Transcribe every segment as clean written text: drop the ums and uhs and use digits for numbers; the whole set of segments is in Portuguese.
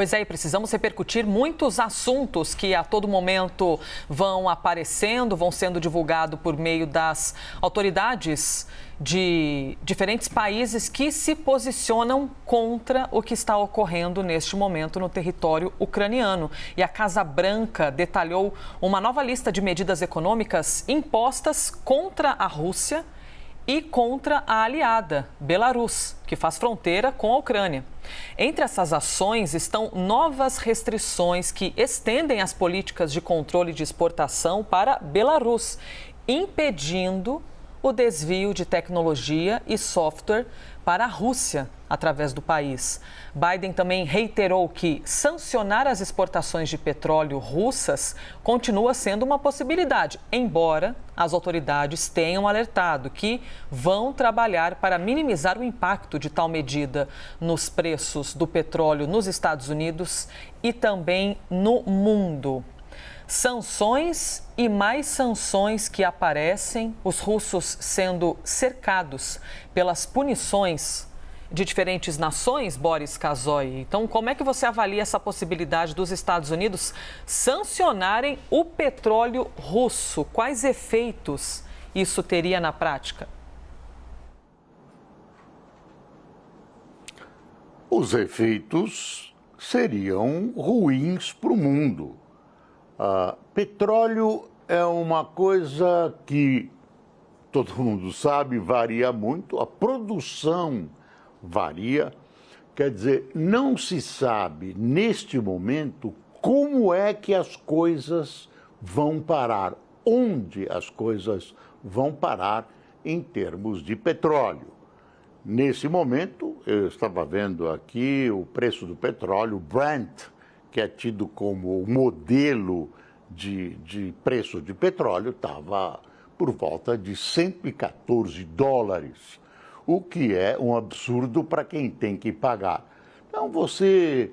Pois é, e precisamos repercutir muitos assuntos que a todo momento vão aparecendo, vão sendo divulgados por meio das autoridades de diferentes países que se posicionam contra o que está ocorrendo neste momento no território ucraniano. E a Casa Branca detalhou uma nova lista de medidas econômicas impostas contra a Rússia e contra a aliada, Belarus, que faz fronteira com a Ucrânia. Entre essas ações estão novas restrições que estendem as políticas de controle de exportação para Belarus, impedindo o desvio de tecnologia e software para a Rússia através do país. Biden também reiterou que sancionar as exportações de petróleo russas continua sendo uma possibilidade, embora as autoridades tenham alertado que vão trabalhar para minimizar o impacto de tal medida nos preços do petróleo nos Estados Unidos e também no mundo. Sanções e mais sanções que aparecem, os russos sendo cercados pelas punições de diferentes nações, Boris Casoy. Então, como é que você avalia essa possibilidade dos Estados Unidos sancionarem o petróleo russo? Quais efeitos isso teria na prática? Os efeitos seriam ruins para o mundo. Petróleo é uma coisa que todo mundo sabe, varia muito, a produção varia, quer dizer, não se sabe neste momento como é que as coisas vão parar, onde as coisas vão parar em termos de petróleo. Nesse momento, eu estava vendo aqui o preço do petróleo, Brent, que é tido como modelo de preço de petróleo, estava por volta de $114, o que é um absurdo para quem tem que pagar. Então, você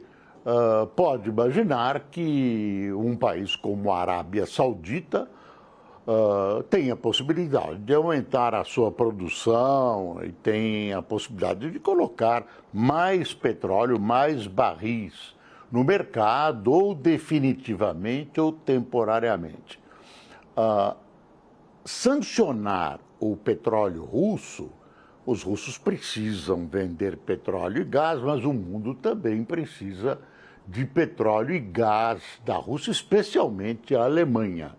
pode imaginar que um país como a Arábia Saudita tem a possibilidade de aumentar a sua produção e tem a possibilidade de colocar mais petróleo, mais barris no mercado, ou definitivamente ou temporariamente. Sancionar o petróleo russo, os russos precisam vender petróleo e gás, mas o mundo também precisa de petróleo e gás da Rússia, especialmente a Alemanha.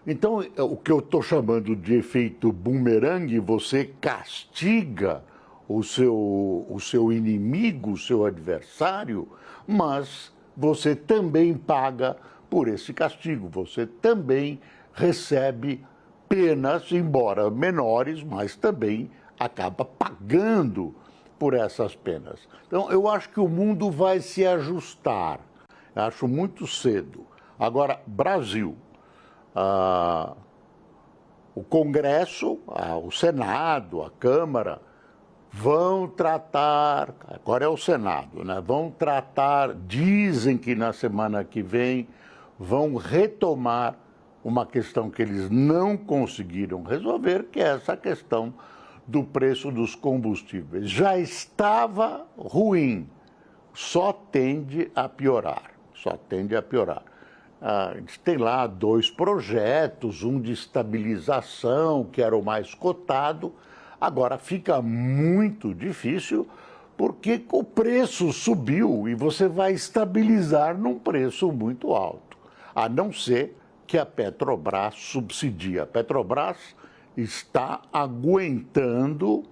Então, o que eu estou chamando de efeito bumerangue, você castiga o seu inimigo, o seu adversário, mas você também paga por esse castigo, você também recebe penas, embora menores, mas também acaba pagando por essas penas. Então, eu acho que o mundo vai se ajustar, eu acho muito cedo. Agora, Brasil, o Congresso, o Senado, a Câmara, vão tratar, agora é o Senado, né? Vão tratar, dizem que na semana que vem vão retomar uma questão que eles não conseguiram resolver, que é essa questão do preço dos combustíveis. Já estava ruim, só tende a piorar, só tende a piorar. Eles têm lá 2 projetos, um de estabilização, que era o mais cotado. Agora fica muito difícil porque o preço subiu e você vai estabilizar num preço muito alto, a não ser que a Petrobras subsidie. A Petrobras está aguentando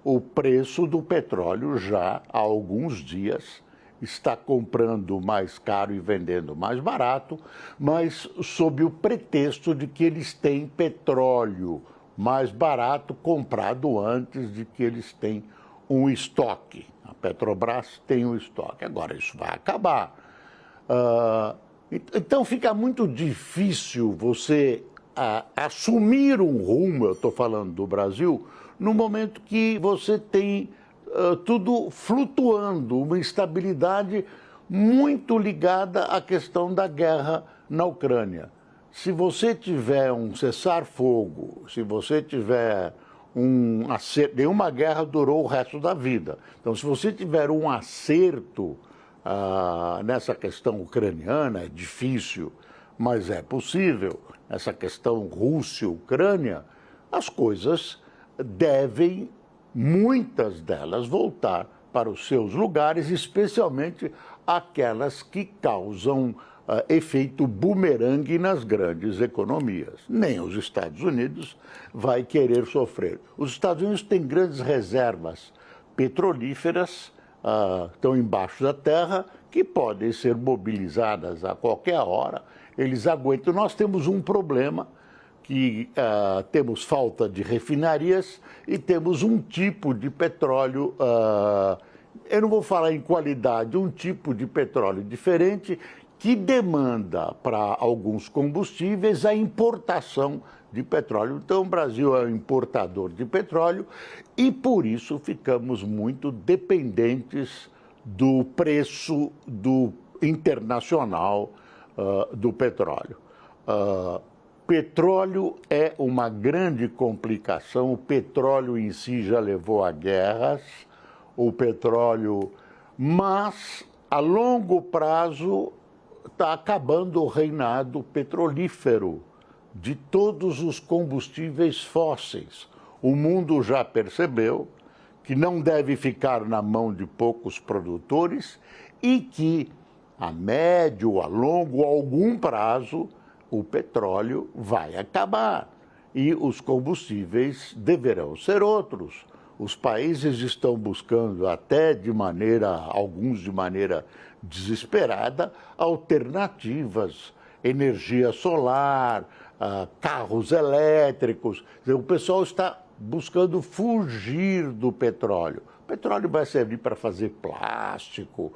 o preço do petróleo já há alguns dias, está comprando mais caro e vendendo mais barato, mas sob o pretexto de que eles têm petróleo mais barato comprado antes de que eles têm um estoque. A Petrobras tem um estoque. Agora, isso vai acabar. Então, fica muito difícil você assumir um rumo, eu estou falando do Brasil, no momento que você tem tudo flutuando, uma instabilidade muito ligada à questão da guerra na Ucrânia. Se você tiver um cessar-fogo, se você tiver um acerto, nenhuma guerra durou o resto da vida. Então, se você tiver um acerto nessa questão ucraniana, é difícil, mas é possível. Essa questão Rússia-Ucrânia, as coisas devem, muitas delas, voltar para os seus lugares, especialmente aquelas que causam efeito bumerangue nas grandes economias. Nem os Estados Unidos vai querer sofrer. Os Estados Unidos têm grandes reservas petrolíferas, estão embaixo da terra, que podem ser mobilizadas a qualquer hora. Eles aguentam. Nós temos um problema, que temos falta de refinarias e temos um tipo de petróleo, eu não vou falar em qualidade, um tipo de petróleo diferente que demanda para alguns combustíveis a importação de petróleo. Então, o Brasil é um importador de petróleo e, por isso, ficamos muito dependentes do preço internacional do petróleo. Petróleo é uma grande complicação, o petróleo em si já levou a guerras, mas a longo prazo está acabando o reinado petrolífero de todos os combustíveis fósseis. O mundo já percebeu que não deve ficar na mão de poucos produtores e que a médio, a longo, a algum prazo, o petróleo vai acabar e os combustíveis deverão ser outros. Os países estão buscando alguns de maneira desesperada, alternativas, energia solar, carros elétricos. O pessoal está buscando fugir do petróleo. O petróleo vai servir para fazer plástico,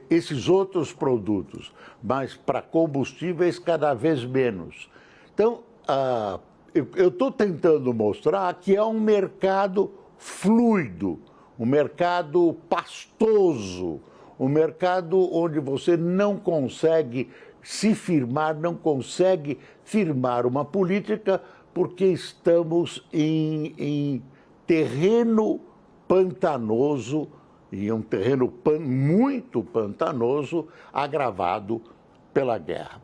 esses outros produtos, mas para combustíveis cada vez menos. Então, eu estou tentando mostrar que é um mercado fluido, um mercado pastoso, um mercado onde você não consegue se firmar, não consegue firmar uma política, porque estamos em terreno pantanoso, e um terreno muito pantanoso, agravado pela guerra.